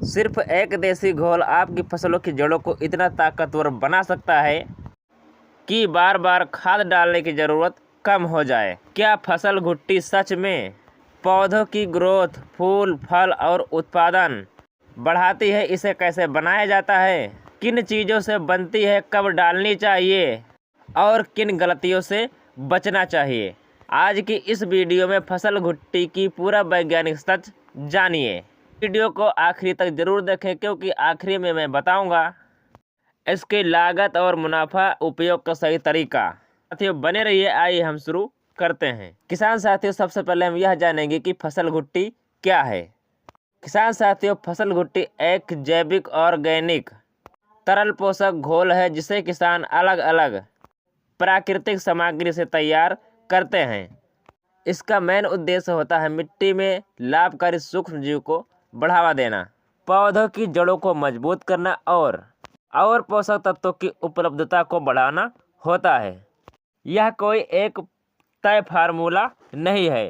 सिर्फ एक देसी घोल आपकी फसलों की जड़ों को इतना ताकतवर बना सकता है कि बार बार खाद डालने की ज़रूरत कम हो जाए। क्या फसल घुट्टी सच में पौधों की ग्रोथ, फूल, फल और उत्पादन बढ़ाती है? इसे कैसे बनाया जाता है, किन चीज़ों से बनती है, कब डालनी चाहिए और किन गलतियों से बचना चाहिए, आज की इस वीडियो में फसल घुट्टी की पूरा वैज्ञानिक सच जानिए। वीडियो को आखिरी तक जरूर देखें क्योंकि आखिरी में मैं बताऊंगा इसकी लागत और मुनाफा, उपयोग का सही तरीका। साथियों बने रहिए, आइए हम शुरू करते हैं। किसान साथियों, सबसे पहले हम यह जानेंगे कि फसल घुट्टी क्या है। किसान साथियों, फसल घुट्टी एक जैविक ऑर्गेनिक तरल पोषक घोल है जिसे किसान अलग अलग प्राकृतिक सामग्री से तैयार करते हैं। इसका मेन उद्देश्य होता है मिट्टी में लाभकारी सूक्ष्म जीव को बढ़ावा देना, पौधों की जड़ों को मजबूत करना और पोषक तत्वों की उपलब्धता को बढ़ाना होता है। यह कोई एक तय फार्मूला नहीं है।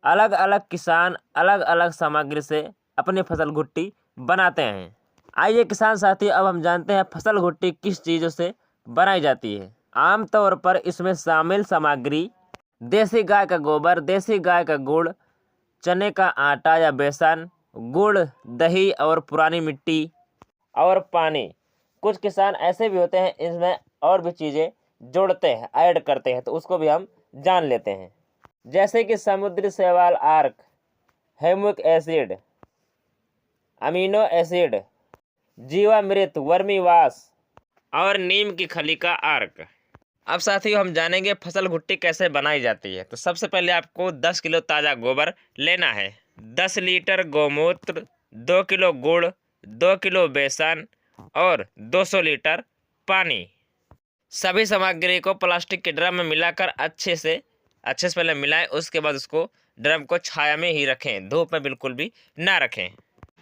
अलग अलग किसान अलग अलग सामग्री से अपनी फसल घुट्टी बनाते हैं। आइए किसान साथी, अब हम जानते हैं फसल घुट्टी किस चीज़ों से बनाई जाती है। आमतौर पर इसमें शामिल सामग्री देसी गाय का गोबर, देसी गाय का गुड़, चने का आटा या बेसन, गुड़, दही और पुरानी मिट्टी और पानी। कुछ किसान ऐसे भी होते हैं इसमें और भी चीज़ें जोड़ते हैं, ऐड करते हैं, तो उसको भी हम जान लेते हैं। जैसे कि समुद्री शैवाल आर्क, ह्यूमिक एसिड, अमीनो एसिड, जीवामृत, वर्मीवाश और नीम की खली का अर्क। अब साथियों हम जानेंगे फसल घुट्टी कैसे बनाई जाती है। तो सबसे पहले आपको 10 किलो ताज़ा गोबर लेना है, 10 लीटर गौमूत्र, 2 किलो गुड़, 2 किलो बेसन और 200 लीटर पानी। सभी सामग्री को प्लास्टिक के ड्रम में मिलाकर अच्छे से पहले मिलाएं। उसके बाद उसको ड्रम को छाया में ही रखें, धूप में बिल्कुल भी ना रखें।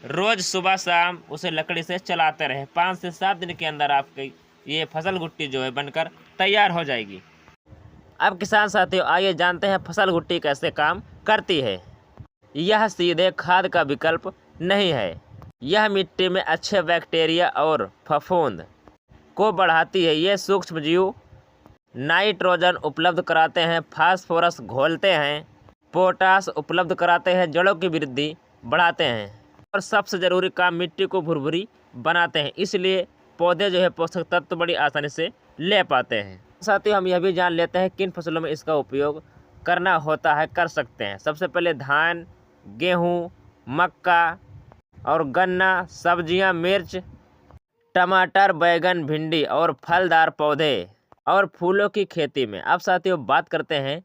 रोज सुबह शाम उसे लकड़ी से चलाते रहें। 5 से 7 दिन के अंदर आपकी ये फसल घुट्टी जो है बनकर तैयार हो जाएगी। अब किसान साथियों आइए जानते हैं फसल घुट्टी कैसे काम करती है। यह सीधे खाद का विकल्प नहीं है। यह मिट्टी में अच्छे बैक्टीरिया और फफूंद को बढ़ाती है। ये सूक्ष्म जीव नाइट्रोजन उपलब्ध कराते हैं, फास्फोरस घोलते हैं, पोटास उपलब्ध कराते हैं, जड़ों की वृद्धि बढ़ाते हैं और सबसे ज़रूरी काम मिट्टी को भुरभुरी बनाते हैं। इसलिए पौधे जो है पोषक तत्व बड़ी आसानी से ले पाते हैं। साथ ही हम यह भी जान लेते हैं किन फसलों में इसका उपयोग करना होता है, कर सकते हैं। सबसे पहले धान, गेहूँ, मक्का और गन्ना, सब्जियां, मिर्च, टमाटर, बैगन, भिंडी और फलदार पौधे और फूलों की खेती में। अब साथियों बात करते हैं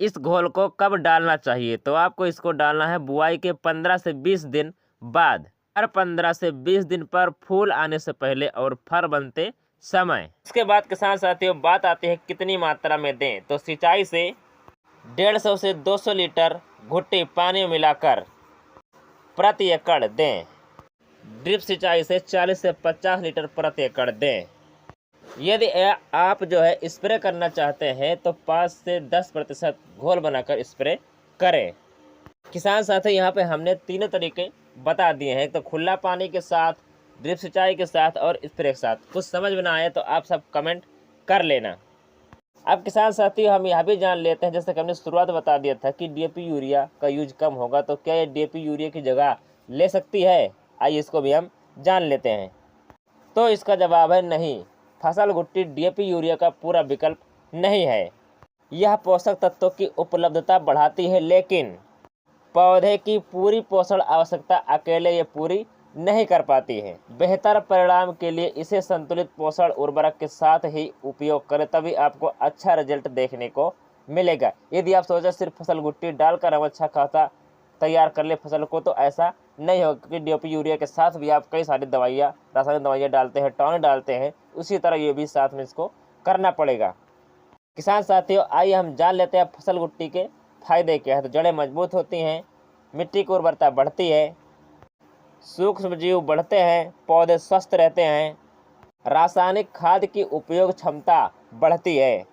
इस घोल को कब डालना चाहिए। तो आपको इसको डालना है बुआई के 15 से 20 दिन बाद, हर 15 से 20 दिन पर, फूल आने से पहले और फल बनते समय। इसके बाद किसान साथियों बात आती है कितनी मात्रा में दें। तो सिंचाई से 150 से 200 लीटर घुट्टी पानी में मिलाकर प्रति एकड़ दें। ड्रिप सिंचाई से 40 से 50 लीटर प्रति एकड़ दें। यदि आप जो है स्प्रे करना चाहते हैं तो 5 से 10% घोल बनाकर स्प्रे करें। किसान साथी यहाँ पे हमने तीनों तरीके बता दिए हैं, तो खुला पानी के साथ, ड्रिप सिंचाई के साथ और स्प्रे के साथ। कुछ समझ में ना आए तो आप सब कमेंट कर लेना। अब किसान साथी हम यह भी जान लेते हैं, जैसे कि हमने शुरुआत बता दिया था कि डीएपी यूरिया का यूज कम होगा, तो क्या ये डीएपी यूरिया की जगह ले सकती है? आइए इसको भी हम जान लेते हैं। तो इसका जवाब है नहीं। फसल घुट्टी डीएपी यूरिया का पूरा विकल्प नहीं है। यह पोषक तत्वों की उपलब्धता बढ़ाती है, लेकिन पौधे की पूरी पोषण आवश्यकता अकेले ये पूरी नहीं कर पाती है। बेहतर परिणाम के लिए इसे संतुलित पोषण उर्वरक के साथ ही उपयोग करें, तभी आपको अच्छा रिजल्ट देखने को मिलेगा। यदि आप सोचें सिर्फ फसल घुट्टी डालकर हम अच्छा खाता तैयार कर ले फसल को, तो ऐसा नहीं होगा, क्योंकि डीएपी यूरिया के साथ भी आप कई सारी दवाइयाँ, रासायनिक दवाइयाँ डालते हैं, टॉनिक डालते हैं, उसी तरह ये भी साथ में इसको करना पड़ेगा। किसान साथियों आइए हम जान लेते हैं फसल घुट्टी के फायदे क्या है। तो जड़ें मजबूत होती हैं, मिट्टी की उर्वरता बढ़ती है, सूक्ष्म जीव बढ़ते हैं, पौधे स्वस्थ रहते हैं, रासायनिक खाद की उपयोग क्षमता बढ़ती है,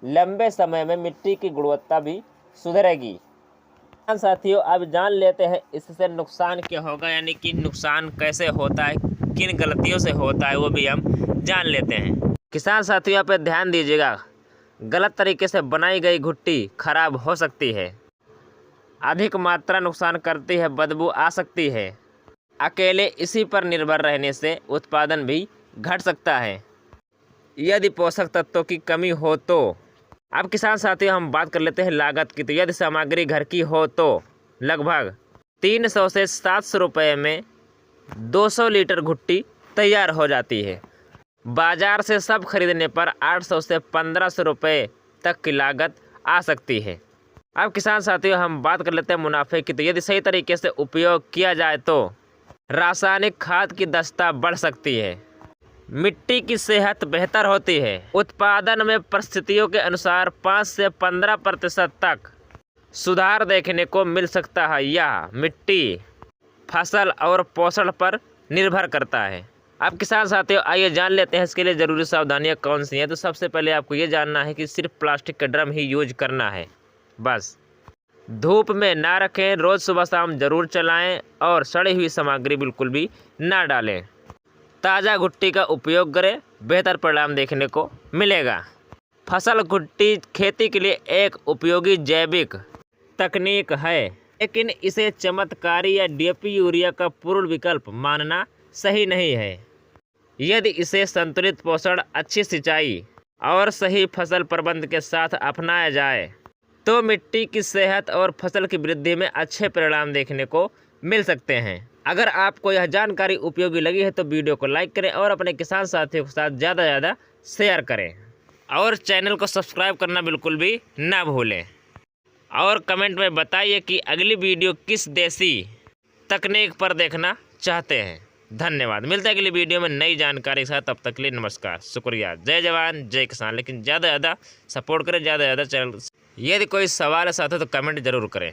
लंबे समय में मिट्टी की गुणवत्ता भी सुधरेगी। साथियों अब जान लेते हैं इससे नुकसान क्या होगा, यानी कि नुकसान कैसे होता है, किन गलतियों से होता है, वो भी हम जान लेते हैं। किसान साथियों यहाँ पे ध्यान दीजिएगा, गलत तरीके से बनाई गई घुट्टी खराब हो सकती है, अधिक मात्रा नुकसान करती है, बदबू आ सकती है। अकेले इसी पर निर्भर रहने से उत्पादन भी घट सकता है यदि पोषक तत्वों की कमी हो तो। अब किसान साथियों हम बात कर लेते हैं लागत की। तो यदि सामग्री घर की हो तो लगभग 300 से 700 रुपये में 200 लीटर घुट्टी तैयार हो जाती है। बाजार से सब खरीदने पर 800 से 1500 रुपये तक की लागत आ सकती है। अब किसान साथियों हम बात कर लेते हैं मुनाफे की। तो यदि सही तरीके से उपयोग किया जाए तो रासायनिक खाद की दक्षता बढ़ सकती है, मिट्टी की सेहत बेहतर होती है, उत्पादन में परिस्थितियों के अनुसार 5 से 15% तक सुधार देखने को मिल सकता है। यह मिट्टी, फसल और पोषण पर निर्भर करता है। अब किसान साथियों आइए जान लेते हैं इसके लिए ज़रूरी सावधानियां कौन सी हैं। तो सबसे पहले आपको ये जानना है कि सिर्फ प्लास्टिक का ड्रम ही यूज करना है बस। धूप में ना रखें, रोज़ सुबह शाम ज़रूर चलाएं और सड़ी हुई सामग्री बिल्कुल भी ना डालें। ताज़ा घुट्टी का उपयोग करें, बेहतर परिणाम देखने को मिलेगा। फसल घुट्टी खेती के लिए एक उपयोगी जैविक तकनीक है, लेकिन इसे चमत्कारी या डीएपी यूरिया का पूर्ण विकल्प मानना सही नहीं है। यदि इसे संतुलित पोषण, अच्छी सिंचाई और सही फसल प्रबंधन के साथ अपनाया जाए तो मिट्टी की सेहत और फसल की वृद्धि में अच्छे परिणाम देखने को मिल सकते हैं। अगर आपको यह जानकारी उपयोगी लगी है तो वीडियो को लाइक करें और अपने किसान साथियों के साथ ज़्यादा से ज़्यादा शेयर करें और चैनल को सब्सक्राइब करना बिल्कुल भी ना भूलें। और कमेंट में बताइए कि अगली वीडियो किस देसी तकनीक पर देखना चाहते हैं। धन्यवाद। मिलते हैं अगली वीडियो में नई जानकारी के साथ। तब तक के लिए नमस्कार, शुक्रिया। जय जवान जय किसान। लेकिन ज़्यादा से ज़्यादा सपोर्ट करें, ज़्यादा से ज़्यादा चैनल। यदि कोई सवाल है साथियों तो कमेंट जरूर करें।